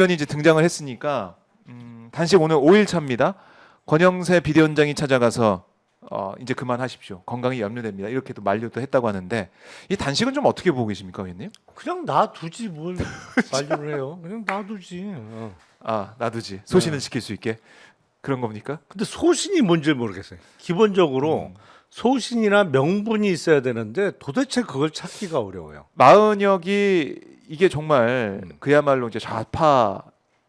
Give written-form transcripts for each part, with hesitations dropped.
의원이 이제 등장을 했으니까 단식 오늘 5일 차입니다. 권영세 비대위원장이 찾아가서 이제 그만하십시오. 건강이 염려됩니다. 이렇게도 만류도 했다고 하는데 이 단식은 좀 어떻게 보고 계십니까, 의원님? 그냥 놔두지 뭘 만류를 해요. 그냥 놔두지. 아, 놔두지. 소신은 지킬 수 있게 그런 겁니까? 근데 소신이 뭔지 모르겠어요. 기본적으로 소신이나 명분이 있어야 되는데 도대체 그걸 찾기가 어려워요. 마은혁이 이게 정말 그야말로 이제 좌파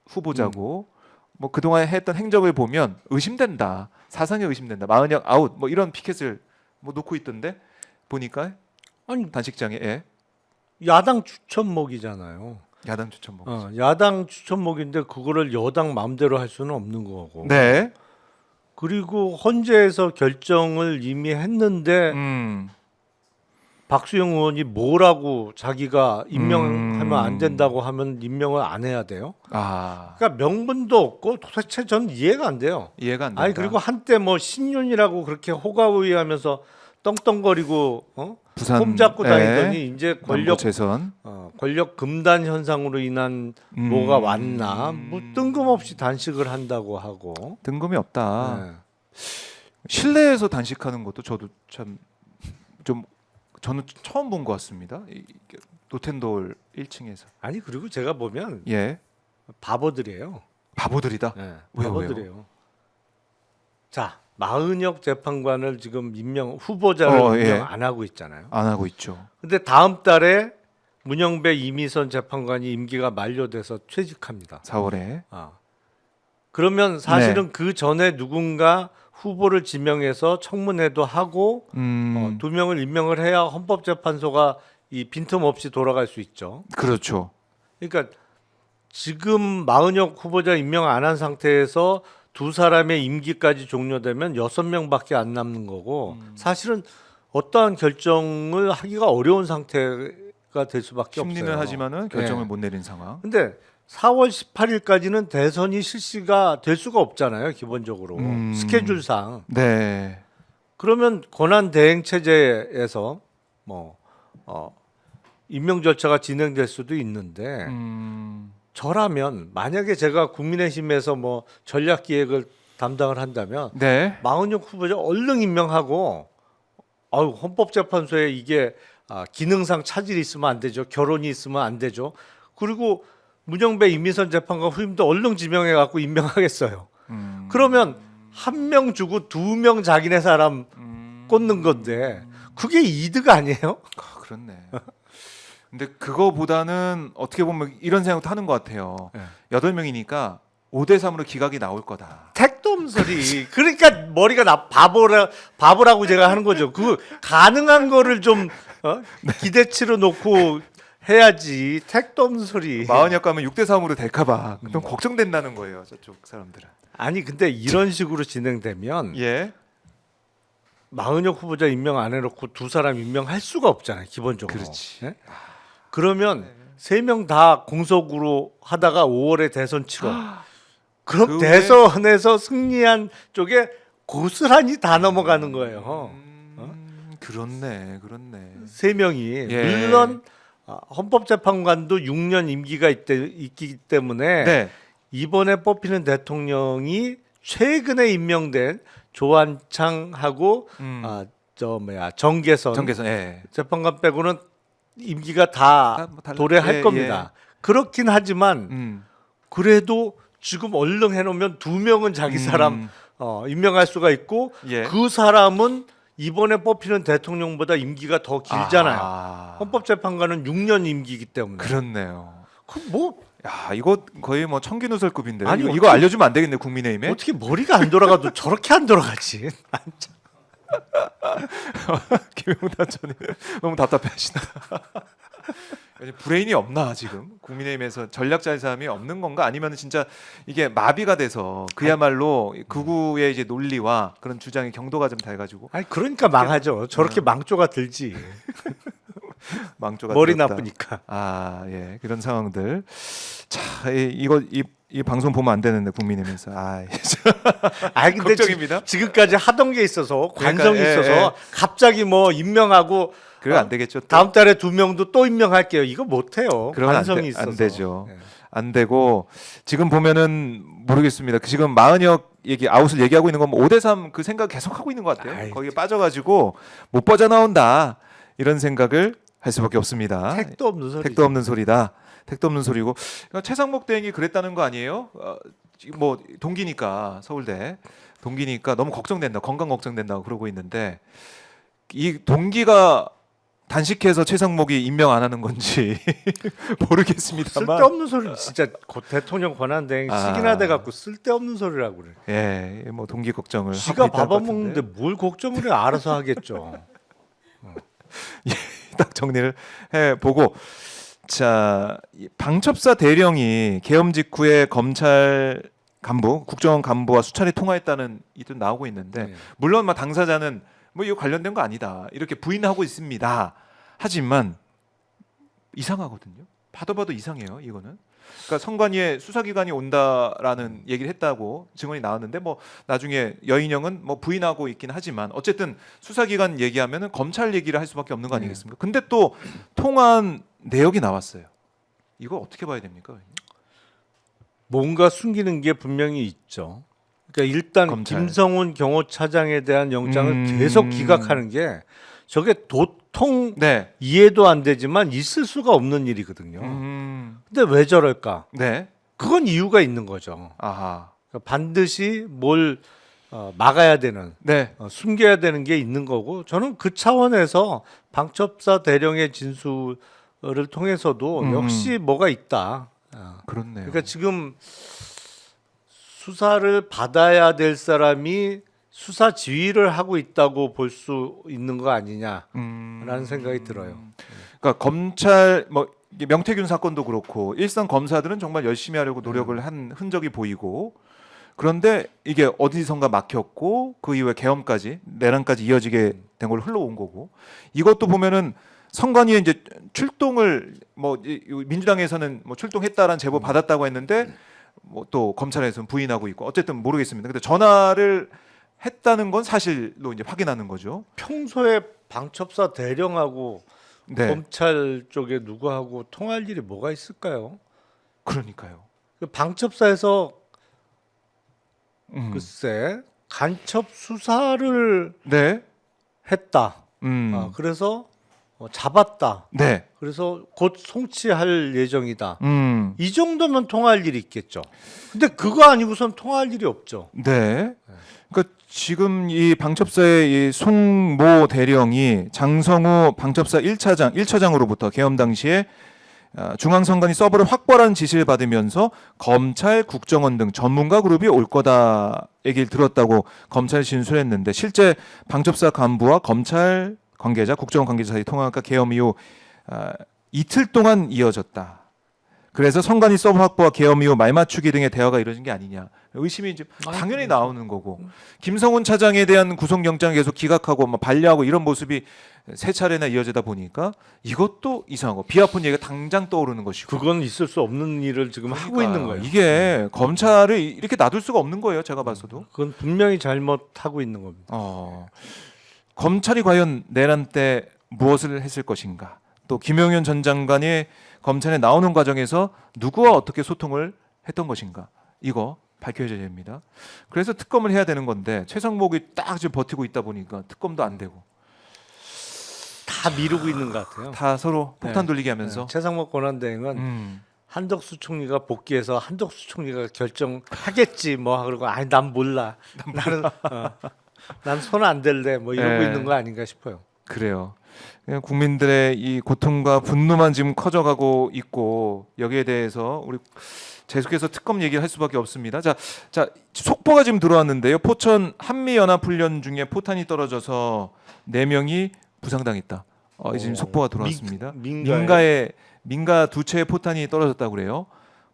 후보자고 뭐 그동안 했던 행적을 보면 의심된다. 사상이 의심된다. 마은혁 아웃 뭐 이런 피켓을 뭐 놓고 있던데 보니까 아니 단식장에 예. 야당 추천목이잖아요. 야당 추천목. 야당 추천목인데 그거를 여당 마음대로 할 수는 없는 거고. 네. 그리고 헌재에서 결정을 이미 했는데 박수영 의원이 뭐라고 자기가 임명하면 안 된다고 하면 임명을 안 해야 돼요? 아, 그러니까 명분도 없고 도대체 전 이해가 안 돼요. 이해가 안 된다. 아니 그리고 한때 뭐 신윤이라고 그렇게 호가호위하면서 떵떵거리고 부산 폼 잡고 다니더니 이제 남부채선 권력 금단 현상으로 인한 뭐가 왔나 뭐 뜬금없이 단식을 한다고 하고 뜬금이 없다. 네. 실내에서 단식하는 것도 저도 참 좀 저는 처음 본 것 같습니다. 노텐돌 1층에서. 아니 그리고 제가 보면 예. 바보들이에요. 바보들이다. 네, 왜요, 바보들이에요. 자 마은혁 재판관을 지금 후보자를 임명 예. 안 하고 있잖아요. 안 하고 있죠. 근데 다음 달에 문영배 이미선 재판관이 임기가 만료돼서 퇴직합니다. 4월에. 그러면 사실은 그 전에 누군가 후보를 지명해서 청문회도 하고 2명을 임명을 해야 헌법재판소가 이 빈틈없이 돌아갈 수 있죠. 그렇죠. 그러니까 지금 마은혁 후보자 임명 안 한 상태에서 두 사람의 임기까지 종료되면 6명밖에 안 남는 거고 사실은 어떠한 결정을 하기가 어려운 상태가 될 수밖에 없어요. 심리는 하지만은 결정을 네. 못 내린 상황. 근데 4월 18일까지는 대선이 실시가 될 수가 없잖아요, 기본적으로. 스케줄상. 네. 그러면 권한 대행 체제에서 임명 절차가 진행될 수도 있는데 저라면 만약에 제가 국민의힘에서 뭐 전략 기획을 담당을 한다면 네. 마은혁 후보자 얼른 임명하고 헌법재판소에 이게 기능상 차질이 있으면 안 되죠. 결혼이 있으면 안 되죠. 그리고 문영배 이미선 재판관 후임도 얼른 지명해 갖고 임명하겠어요. 그러면 1명 주고 2명 자기네 사람 꽂는 건데 그게 이득 아니에요? 그렇네. 근데 그거보다는 어떻게 보면 이런 생각도 하는 것 같아요. 네. 8명이니까 5대 3으로 기각이 나올 거다. 택도 없는 소리. 그러니까 머리가 바보라고 제가 하는 거죠. 그 가능한 거를 좀 기대치로 놓고 해야지. 택도 없는 소리. 마흔역 가면 6대 3으로 될까봐 좀 걱정된다는 거예요. 저쪽 사람들은. 아니 근데 이런 식으로 진행되면 예. 마은혁 후보자 임명 안 해놓고 두 사람 임명할 수가 없잖아요. 기본적으로. 그렇지. 예? 그러면 3명 다 공석으로 하다가 5월에 대선 치러. 그럼 대선에서 승리한 쪽에 고스란히 다 넘어가는 거예요. 그렇네. 3명이 예. 물론 헌법재판관도 6년 임기가 있기 때문에 네. 이번에 뽑히는 대통령이 최근에 임명된 조한창하고 정계선 예. 재판관 빼고는 임기가 다 도래할 예, 겁니다. 그렇긴 하지만 그래도 지금 얼른 해놓으면 2명은 자기 사람 임명할 수가 있고 예. 그 사람은 이번에 뽑히는 대통령보다 임기가 더 길잖아요. 헌법재판관은 6년 임기이기 때문에. 그렇네요. 야, 이거 거의 뭐 청기누설급인데. 아니, 이거 알려주면 안 되겠네, 국민의힘에. 어떻게 머리가 안 돌아가도 저렇게 안 돌아가지? 김용남 전 너무 답답해하신다. 브레인이 없나 지금 국민의힘에서 전략 자산이 없는 건가 아니면 진짜 이게 마비가 돼서 그야말로 극우의 이제 논리와 그런 주장의 경도가 좀 달가지고. 아니 그러니까 망하죠. 저렇게 망조가 들지. 망조가 머리 들었다. 나쁘니까. 예, 그런 상황들. 자, 이 방송 보면 안 되는데 국민의힘에서. 근데 걱정입니다. 지금까지 하던 게 있어서 관성이 그러니까, 있어서 갑자기 뭐 임명하고 그거 안 되겠죠. 또. 다음 달에 2명도 또 임명할게요. 이거 못 해요. 그러면 관성이 있어서. 안 되죠. 안 되고 지금 보면은 모르겠습니다. 지금 마은혁 얘기 아웃을 얘기하고 있는 건 5대3 그 생각 계속 하고 있는 것 같아요. 아이, 거기에 빠져가지고 못 빠져나온다 이런 생각을 할 수밖에 없습니다. 택도 없는 소리. 택도 없는 소리다. 택도 없는 소리고 그러니까 최상목 대행이 그랬다는 거 아니에요? 지금 뭐 동기니까 서울대 동기니까 너무 걱정된다. 건강 걱정된다고 그러고 있는데 이 동기가 단식해서 최상목이 임명 안 하는 건지 모르겠습니다만 쓸데없는 소리 진짜 곧 대통령 권한대행 시기나 돼 갖고 쓸데없는 소리라고 그래. 예, 뭐 동기 걱정을 지가 하고 있다는 것 밥아먹는데 뭘 걱정을 해. 알아서 하겠죠. 딱 정리를 해 보고 자 방첩사 대령이 계엄 직후에 검찰 간부, 국정원 간부와 수차례 통화했다는 이도 나오고 있는데 네. 물론 막 당사자는 뭐 이거 관련된 거 아니다 이렇게 부인하고 있습니다. 하지만 이상하거든요. 봐도 이상해요. 이거는. 그러니까 선관위에 수사기관이 온다라는 얘기를 했다고 증언이 나왔는데 뭐 나중에 여인영은 뭐 부인하고 있긴 하지만 어쨌든 수사기관 얘기하면은 검찰 얘기를 할 수밖에 없는 거 아니겠습니까? 근데 또 통화한 내역이 나왔어요. 이거 어떻게 봐야 됩니까? 뭔가 숨기는 게 분명히 있죠. 그러니까 일단 검찰. 김성훈 경호차장에 대한 영장을 계속 기각하는 게 저게 도통 네. 이해도 안 되지만 있을 수가 없는 일이거든요. 근데 왜 저럴까? 네. 그건 이유가 있는 거죠. 아하. 그러니까 반드시 뭘 막아야 되는, 네. 숨겨야 되는 게 있는 거고 저는 그 차원에서 방첩사 대령의 진술을 통해서도 역시 뭐가 있다. 그렇네요. 그러니까 지금 수사를 받아야 될 사람이 수사 지휘를 하고 있다고 볼 수 있는 거 아니냐라는 생각이 들어요. 그러니까 검찰 뭐 이게 명태균 사건도 그렇고 일선 검사들은 정말 열심히 하려고 노력을 한 흔적이 보이고 그런데 이게 어디선가 막혔고 그 이후에 계엄까지 내란까지 이어지게 된 걸로 흘러온 거고 이것도 보면은 선관위에 이제 출동을 뭐 민주당에서는 뭐 출동했다라는 제보 받았다고 했는데 뭐 또 검찰에서는 부인하고 있고 어쨌든 모르겠습니다. 근데 전화를 했다는 건 사실로 이제 확인하는 거죠. 평소에 방첩사 대령하고 네. 검찰 쪽에 누구하고 통할 일이 뭐가 있을까요? 그러니까요. 그 방첩사에서 음. 글쎄 간첩 수사를 네. 했다. 음. 그래서 잡았다. 네. 그래서 곧 송치할 예정이다. 음. 이 정도면 통할 일이 있겠죠. 근데 그거 아니고선 통할 일이 없죠. 네. 그러니까 지금 이 방첩사의 이 송모 대령이 장성우 방첩사 1처장으로부터 계엄 당시에 중앙선관위 서버를 확보하라는 지시를 받으면서 검찰, 국정원 등 전문가 그룹이 올 거다 얘기를 들었다고 검찰이 진술했는데 실제 방첩사 간부와 검찰 관계자, 국정원 관계자 사이 통화가 계엄 이후 이틀 동안 이어졌다. 그래서 선관위 서버 확보와 계엄 이후 말맞추기 등의 대화가 이루어진 게 아니냐. 의심이 이제 당연히 나오는 거고 김성훈 차장에 대한 구속영장을 계속 기각하고 막 반려하고 이런 모습이 세 차례나 이어지다 보니까 이것도 이상하고 비 아픈 얘기가 당장 떠오르는 것이고 그건 있을 수 없는 일을 지금 하고 있는 거예요. 이게 검찰을 이렇게 놔둘 수가 없는 거예요. 제가 봐서도. 그건 분명히 잘못하고 있는 겁니다. 검찰이 과연 내란 때 무엇을 했을 것인가? 또 김용현 전 장관이 검찰에 나오는 과정에서 누구와 어떻게 소통을 했던 것인가? 이거 밝혀져야 됩니다. 그래서 특검을 해야 되는 건데 최상목이 딱 지금 버티고 있다 보니까 특검도 안 되고 다 미루고 있는 것 같아요. 다 서로 폭탄 네. 돌리게 하면서 최상목 권한대행은 한덕수 총리가 복귀해서 한덕수 총리가 결정하겠지 뭐 그러고 아니 난 몰라. 나는 난 손 안 댈래 뭐 이러고 네. 있는 거 아닌가 싶어요. 그래요. 그냥 국민들의 이 고통과 분노만 지금 커져가고 있고 여기에 대해서 우리 계속해서 특검 얘기를 할 수밖에 없습니다. 자 속보가 지금 들어왔는데요. 포천 한미연합훈련 중에 포탄이 떨어져서 4명이 부상당했다. 지금 속보가 들어왔습니다. 민가 두 채의 포탄이 떨어졌다고 그래요.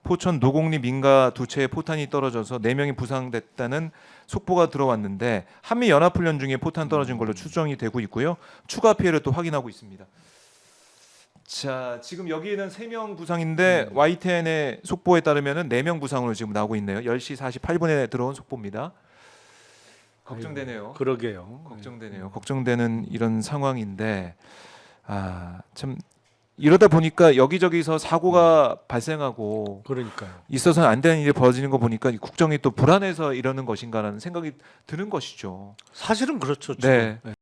포천 노곡리 민가 두 채의 포탄이 떨어져서 4명이 부상됐다는 속보가 들어왔는데 한미 연합훈련 중에 포탄 떨어진 걸로 추정이 되고 있고요. 추가 피해를 또 확인하고 있습니다. 자, 지금 여기에는 3명 부상인데 YTN의 속보에 따르면은 4명 부상으로 지금 나오고 있네요. 10시 48분에 들어온 속보입니다. 걱정되네요. 그러게요. 걱정되는 이런 상황인데 참 이러다 보니까 여기저기서 사고가 발생하고 그러니까요. 있어서는 안 되는 일이 벌어지는 거 보니까 이 국정이 또 불안해서 이러는 것인가라는 생각이 드는 것이죠. 사실은 그렇죠. 네. 지금.